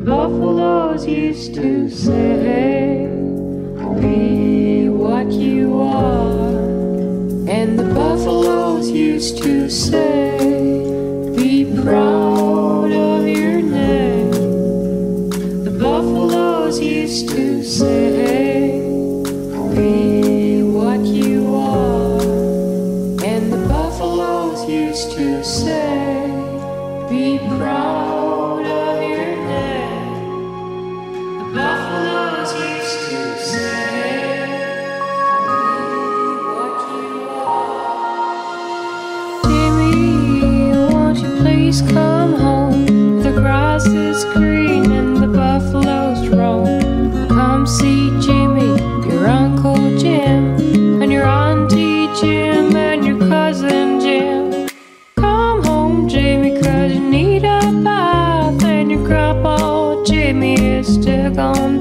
buffaloes used to say, be what you are. And the buffaloes used to say, be proud of your name. The buffaloes used to say, be what you are. And the buffaloes used to say, be proud of your name. The buffaloes used to say, be what you are. Jimmy, won't you please come home? The grass is green and the buffaloes roam. Come see Jimmy, your Uncle Jim, and your Auntie Jim, and your cousin Jim. Come home, Jimmy, 'cause you need a bath, and your grandpa Jimmy is still gone.